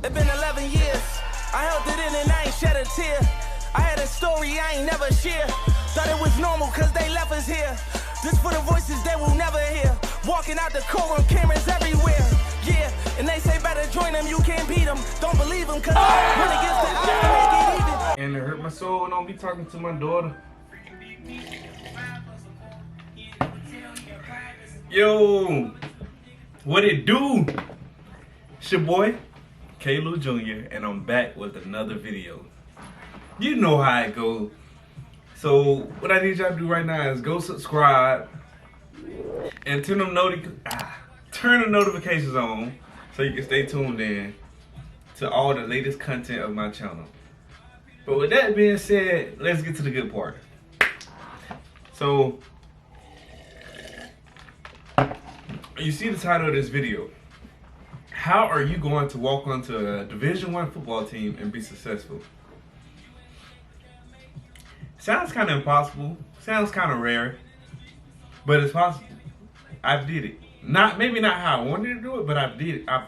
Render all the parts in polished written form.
It's been 11 years. I held it in and I ain't shed a tear. I had a story I ain't never share. Thought it was normal cause they left us here. This for the voices they will never hear. Walking out the courtroom, cameras everywhere. Yeah, and they say better join them, you can't beat them. Don't believe them cause when it gets to odds, make it even. And it hurt my soul when I don't be talking to my daughter. Yo, what it do? It's your boy, K-Lou Jr. and I'm back with another video. You know how it goes. So what I need y'all to do right now is go subscribe and turn the notifications on so you can stay tuned in to all the latest content of my channel. But with that being said, let's get to the good part. So you see the title of this video. How are you going to walk onto a Division I football team and be successful? Sounds kind of impossible. Sounds kind of rare. But it's possible. I did it. Maybe not how I wanted to do it, but I've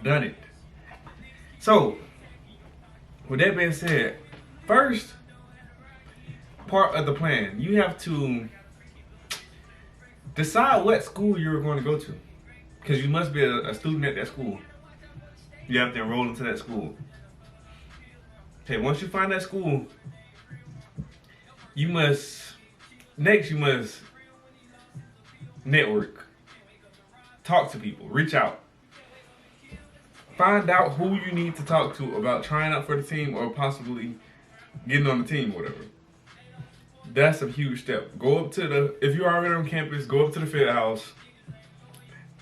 done it. So, with that being said, first part of the plan, you have to decide what school you're going to go to. Because you must be a student at that school. You have to enroll into that school. Okay, once you find that school, you must network. Talk to people, reach out. Find out who you need to talk to about trying out for the team or possibly getting on the team, whatever. That's a huge step. Go up to if you're already on campus, go up to the field house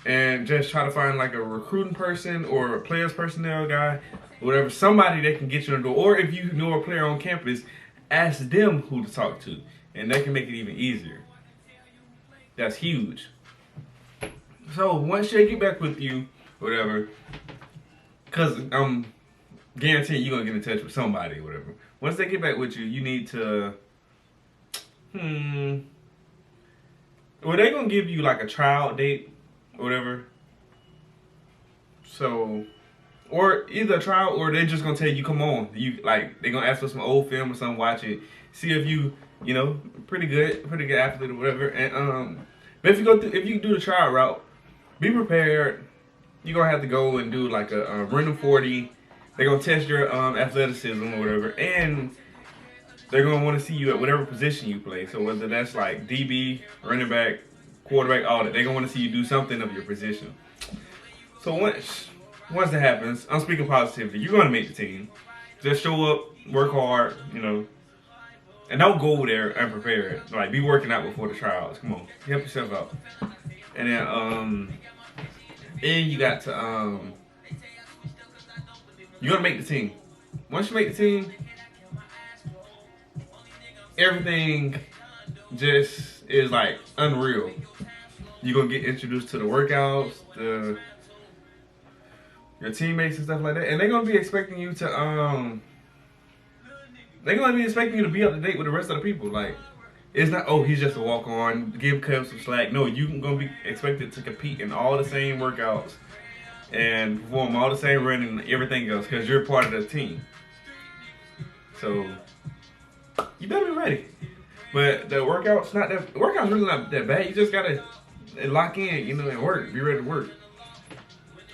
and just try to find like a recruiting person or a players personnel guy, whatever, somebody that can get you in the door. Or if you know a player on campus, ask them who to talk to, and that can make it even easier. That's huge. So once they get back with you, whatever, because I'm guaranteeing you're going to get in touch with somebody, whatever. Once they get back with you, you need to, well, they're going to give you like a trial date, whatever. So, or either a trial or they're just going to tell you, come on. They're going to ask for some old film or something, watch it. See if you know, pretty good athlete or whatever. And, but if you do the trial route, be prepared. You're going to have to go and do like a random 40. They're going to test your athleticism or whatever. And they're going to want to see you at whatever position you play. So whether that's like DB, running back, quarterback, all that. They're going to want to see you do something of your position. So once that happens, I'm speaking positivity. You're going to make the team. Just show up, work hard, you know. And don't go there unprepared. Like, be working out before the trials. Come on, help yourself out. And then, you got to, you're gonna make the team. Once you make the team, everything just is like unreal. You're gonna get introduced to the workouts, your teammates and stuff like that, and they're gonna be expecting you to, they're going to be expecting you to be up to date with the rest of the people. Like, it's not, oh, he's just a walk-on, give Kev some slack. No, you're going to be expected to compete in all the same workouts and perform all the same running and everything else because you're part of the team. So, you better be ready. But the workout's really not that bad. You just got to lock in, you know, and work. Be ready to work.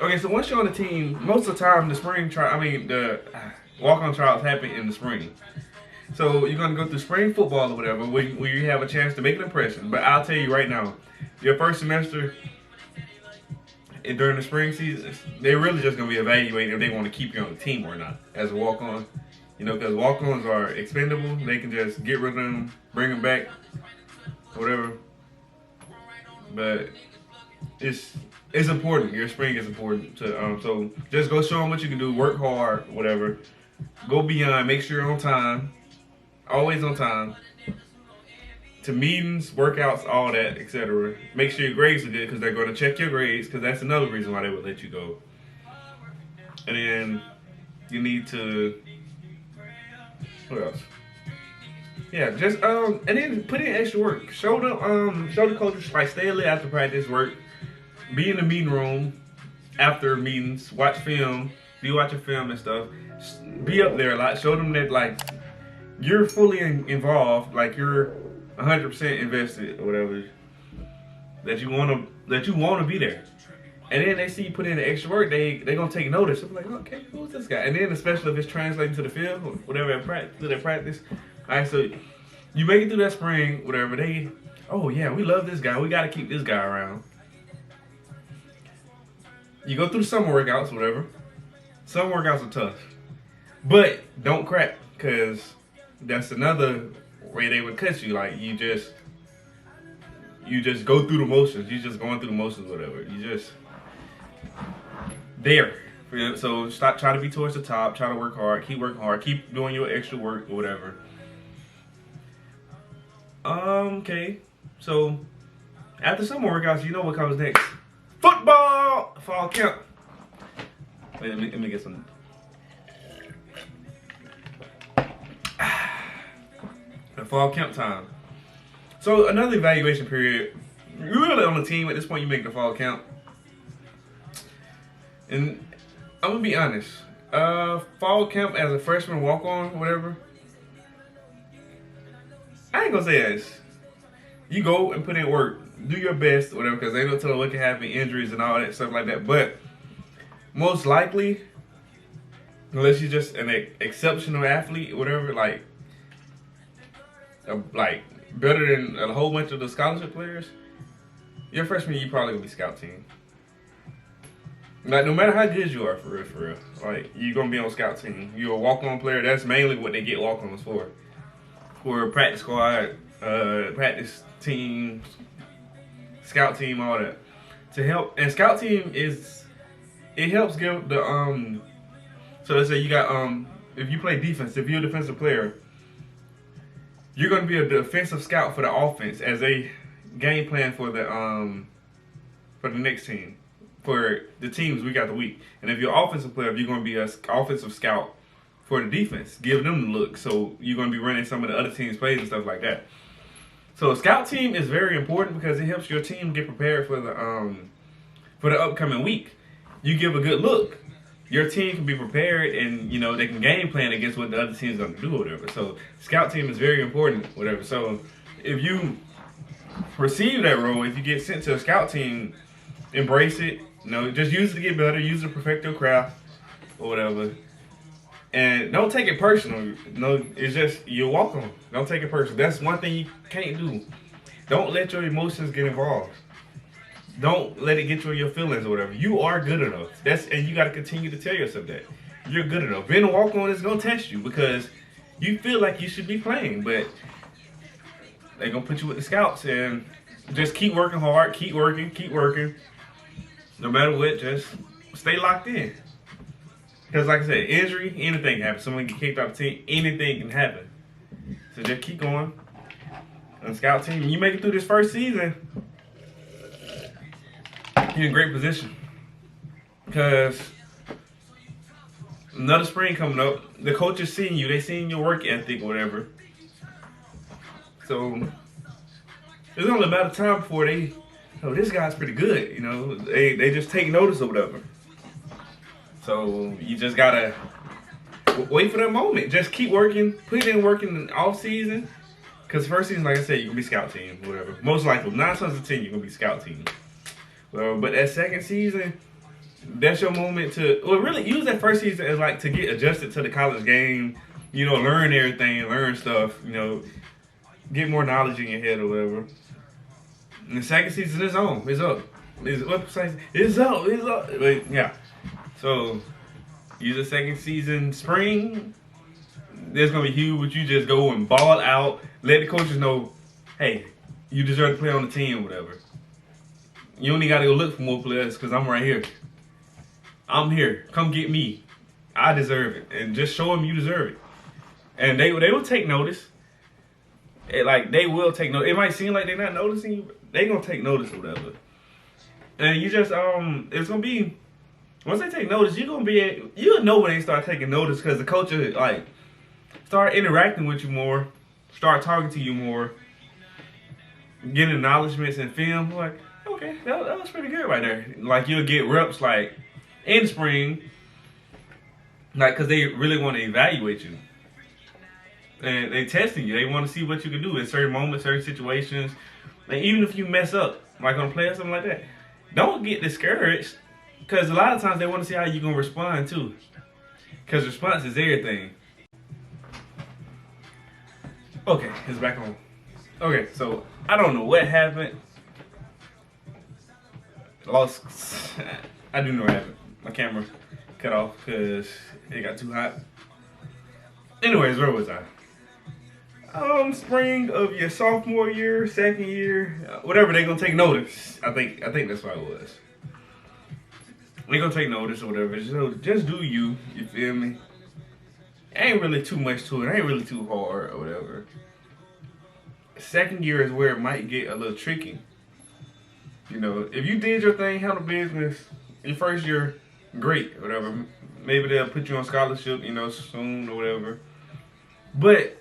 Okay, so once you're on the team, most of the time the walk-on trials happen in the spring. So you're going to go through spring football or whatever where you have a chance to make an impression. But I'll tell you right now, your first semester during the spring season, they're really just going to be evaluating if they want to keep you on the team or not as a walk-on. You know, because walk-ons are expendable. They can just get rid of them, bring them back, whatever. But it's important. Your spring is important. So just go show them what you can do. Work hard, whatever. Go beyond. Make sure you're on time. Always on time. To meetings, workouts, all that, etc. Make sure your grades are good because they're going to check your grades because that's another reason why they would let you go. And then you need to, what else? Yeah, just and then put in extra work. Show the coaches, like, stay late after practice, work. Be in the meeting room after meetings, watch film, be watching film and stuff. Be up there a lot. Show them that like you're fully involved, like you're 100% invested or whatever. That you wanna be there. And then they see you put in the extra work, they gonna take notice. They're like, okay, who's this guy? And then especially if it's translating to the field or whatever to their practice. All right, so you make it through that spring, whatever. Oh yeah, we love this guy. We gotta keep this guy around. You go through the summer workouts, whatever. Some workouts are tough, but don't crack, cause that's another way they would cut you. Like you just go through the motions. You just going through the motions, whatever. You just there. So try to be towards the top. Try to work hard. Keep working hard. Keep doing your extra work or whatever. Okay. So after summer workouts, you know what comes next? Football fall camp. Wait, let me get some. The fall camp time. So another evaluation period. You're really on the team at this point. You make the fall camp, and I'm gonna be honest. Fall camp as a freshman walk on, whatever. I ain't gonna say this. You go and put in work, do your best, whatever, because they don't tell what can happen, injuries and all that stuff like that. But most likely, unless you're just an exceptional athlete, whatever, like better than a whole bunch of the scholarship players, your freshman year you probably gonna be scout team. Like no matter how good you are, for real, like you're gonna be on scout team. You're a walk-on player. That's mainly what they get walk-ons for practice squad, practice team, scout team, all that to help. And scout team helps give the So let's say you got if you play defense, if you're a defensive player, you're going to be a defensive scout for the offense as a game plan for the next team, for the teams we got the week. And if you're an offensive player, you're going to be an offensive scout for the defense, give them the look. So you're going to be running some of the other team's plays and stuff like that. So a scout team is very important because it helps your team get prepared for the upcoming week. You give a good look, your team can be prepared, and you know they can game plan against what the other team's gonna do or whatever. So scout team is very important, whatever. So if you receive that role, if you get sent to a scout team, embrace it. You know, just use it to get better, use it to perfect your craft or whatever. And don't take it personal. No, it's just you walk on. Don't take it personal. That's one thing you can't do. Don't let your emotions get involved. Don't let it get you in your feelings or whatever. You are good enough. And you got to continue to tell yourself that you're good enough. Being a walk on is gonna test you because you feel like you should be playing, but they're gonna put you with the scouts and just keep working hard, keep working. No matter what, just stay locked in. Because like I said, injury, anything can happen. Someone get kicked off the team, anything can happen. So just keep going. On the scout team, you make it through this first season, you're in great position. Because another spring coming up, the coaches seeing you, they seeing your work ethic or whatever. So it's only about a time before this guy's pretty good, you know. They just take notice or whatever. So you just gotta wait for that moment. Just keep working, put in work in the off season. Cause first season, like I said, you're gonna be scout team, whatever. Most likely, 9 times out of 10, you're gonna be scout team. But that second season, that's your moment to really use that first season as like to get adjusted to the college game. You know, learn everything, learn stuff. You know, get more knowledge in your head or whatever. And the second season is on. It's up. It's up. But yeah. So use the second season spring. There's gonna be huge. You just go and ball out. Let the coaches know, hey, you deserve to play on the team or whatever. You only gotta go look for more players because I'm right here. I'm here. Come get me. I deserve it. And just show them you deserve it. And they will take notice. They will take notice. It might seem like they're not noticing you, but they gonna take notice or whatever. And you just it's gonna be, once they take notice, you'll know when they start taking notice because the coach will start interacting with you more, start talking to you more, getting acknowledgments and film. Like, okay, that was pretty good right there. Like you'll get reps like in spring, Like, cause they really want to evaluate you, and they testing you. They want to see what you can do in certain moments, certain situations. And even if you mess up, like on a play or something like that, don't get discouraged, cause a lot of times they want to see how you gonna respond too. Cause response is everything. Okay, it's back on. Okay, so I don't know what happened. Lost. I do know what happened. My camera cut off because it got too hot. Anyways, where was I? Spring of your sophomore year, second year, whatever. They gonna take notice. I think that's what it was. They gonna take notice or whatever. So just do you. You feel me? Ain't really too much to it. Ain't really too hard or whatever. Second year is where it might get a little tricky. You know, if you did your thing, handle business, your first year, great, whatever. Maybe they'll put you on scholarship, you know, soon or whatever. But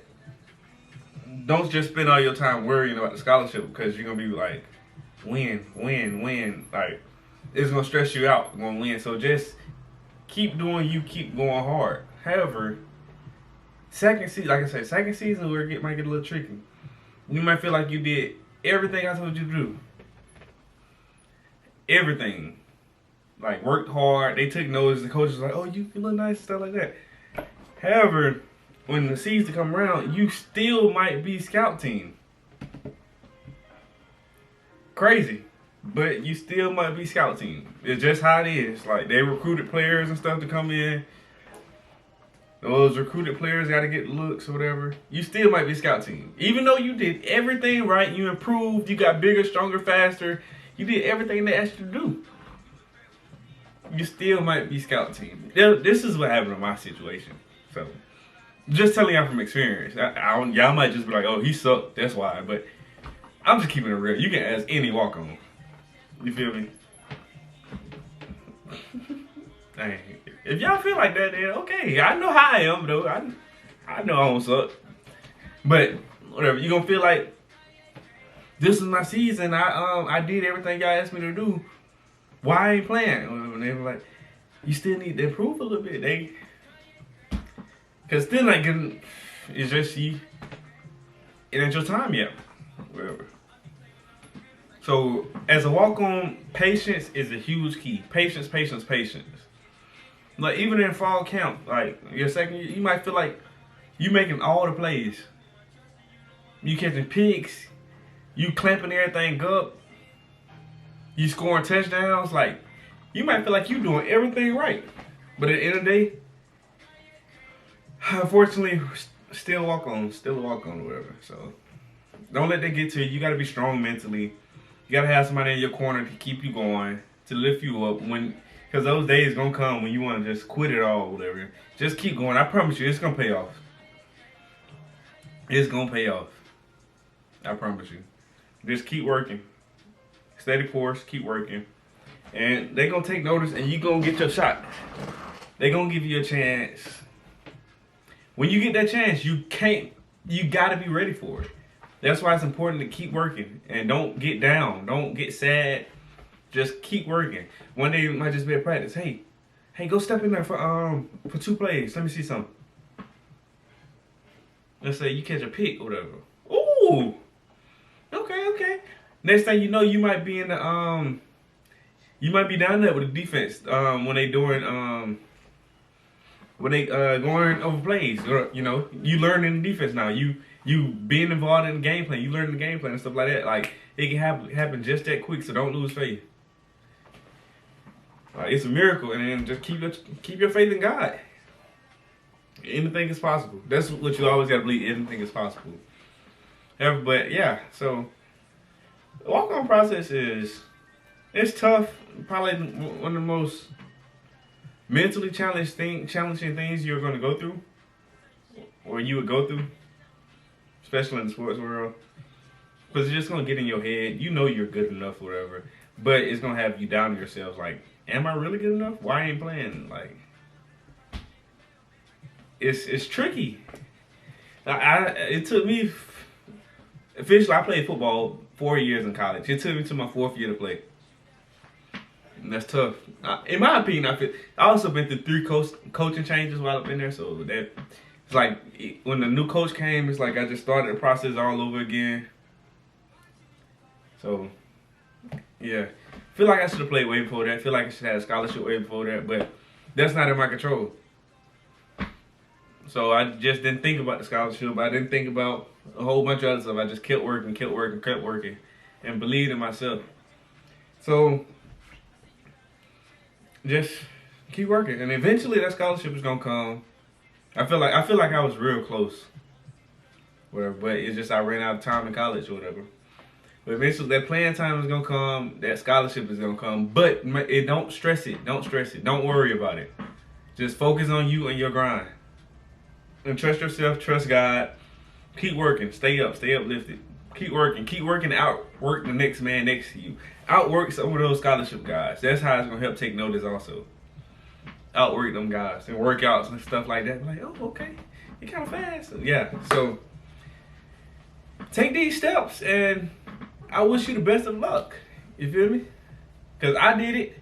don't just spend all your time worrying about the scholarship, because you're gonna be like, win. Like, it's gonna stress you out, gonna win. So just keep doing you, keep going hard. However, second season where it might get a little tricky. You might feel like you did everything I told you to do. Everything. Like, worked hard. They took notice. The coach was like, oh, you look nice, stuff like that. However, when the season come around, you still might be scout team. Crazy. But you still might be scout team. It's just how it is. Like, they recruited players and stuff to come in. Those recruited players got to get looks or whatever. You still might be scout team. Even though you did everything right, you improved, you got bigger, stronger, faster, you did everything they asked you to do, you still might be scout team. This is what happened in my situation. So, just telling y'all from experience. Y'all might just be like, oh, he sucked, that's why. But I'm just keeping it real. You can ask any walk-on. You feel me? Dang. If y'all feel like that, then okay. I know how I am, though. I know I don't suck. But whatever, you gonna feel like this is my season. I did everything y'all asked me to do. Why I ain't playing? And they were like, you still need to improve a little bit. Cause still not getting. It's just it ain't your time yet. Whatever. So as a walk-on, patience is a huge key. Patience. Like, even in fall camp, like your second year, you might feel like you making all the plays. You catching picks, you clamping everything up, you scoring touchdowns. Like, you might feel like you doing everything right. But at the end of the day, unfortunately, still a walk-on or whatever. So don't let that get to you. You gotta be strong mentally. You gotta have somebody in your corner to keep you going, to lift you up because those days gonna come when you wanna just quit it all, whatever. Just keep going. I promise you, it's gonna pay off. It's gonna pay off. I promise you. Just keep working. Stay the course, keep working. And they gonna take notice and you gonna get your shot. They gonna give you a chance. When you get that chance, you gotta be ready for it. That's why it's important to keep working and don't get down. Don't get sad. Just keep working. One day it might just be a practice. Hey, go step in there for 2 plays. Let me see something. Let's say you catch a pick or whatever. Ooh. Okay. Next thing you know, you might be in the you might be down there with the defense when they going over plays. Or, you know, you learning the defense now. You being involved in the game plan. You learning the game plan and stuff like that. Like, it can happen just that quick. So don't lose faith. It's a miracle, and then just keep your faith in God. Anything is possible. That's what you always gotta believe. Anything is possible. But yeah, so the walk-on process it's tough. Probably one of the most mentally challenging things you're gonna go through, or you would go through, especially in the sports world, because it's just gonna get in your head. You know you're good enough, whatever, but it's gonna have you down to yourself. Like, am I really good enough? Why I ain't playing? Like, it's tricky. It took me officially. I played football 4 years in college. It took me to my 4th year to play. And that's tough. In my opinion, I also been through 3 coaching changes while I've been there. So that it's like when the new coach came, it's like I just started the process all over again. So yeah, feel like I should have played way before that. Feel like I should have had a scholarship way before that, but that's not in my control. So I just didn't think about the scholarship. I didn't think about a whole bunch of other stuff. I just kept working, and believed in myself. So just keep working, and eventually that scholarship is gonna come. I feel like I was real close, whatever. But it's just I ran out of time in college or whatever. But eventually that playing time is gonna come. That scholarship is gonna come. But don't stress it. Don't stress it. Don't worry about it. Just focus on you and your grind, and trust yourself. Trust God. Keep working. Stay up. Stay uplifted. Keep working. Keep working. Outwork the next man next to you. Outwork some of those scholarship guys. That's how it's gonna help take notice also. Outwork them guys and workouts and stuff like that. Like, oh, okay, you're kind of fast. Yeah. So take these steps, and I wish you the best of luck. You feel me? Because I did it.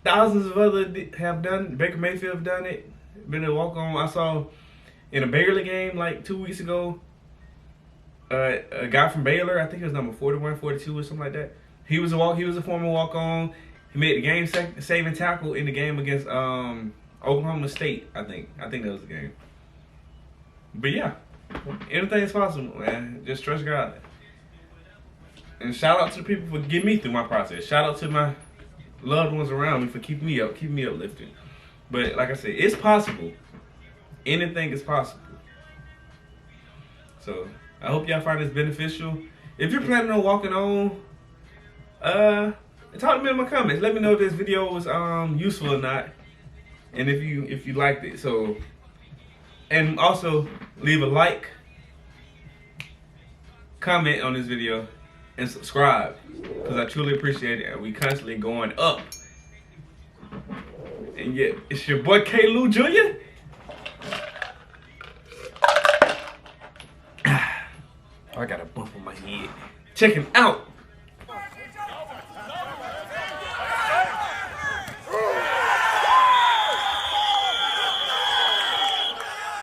Thousands of others have done it. Baker Mayfield have done it. Been a walk on. I saw in a Baylor game like 2 weeks ago. A guy from Baylor, I think it was number 41, 42 or something like that. He was a former walk-on. He made the game-saving tackle in the game against Oklahoma State, I think. I think that was the game. But yeah, anything is possible, man. Just trust God. And shout out to the people for getting me through my process. Shout out to my loved ones around me for keeping me uplifted. But like I said, it's possible. Anything is possible. So I hope y'all find this beneficial. If you're planning on walking on, talk to me in my comments. Let me know if this video was useful or not, and if you liked it. So, and also leave a like, comment on this video, and subscribe, because I truly appreciate it. And we constantly going up. And yeah, it's your boy K. Lou Jr. I got a bump on my head. Check him out.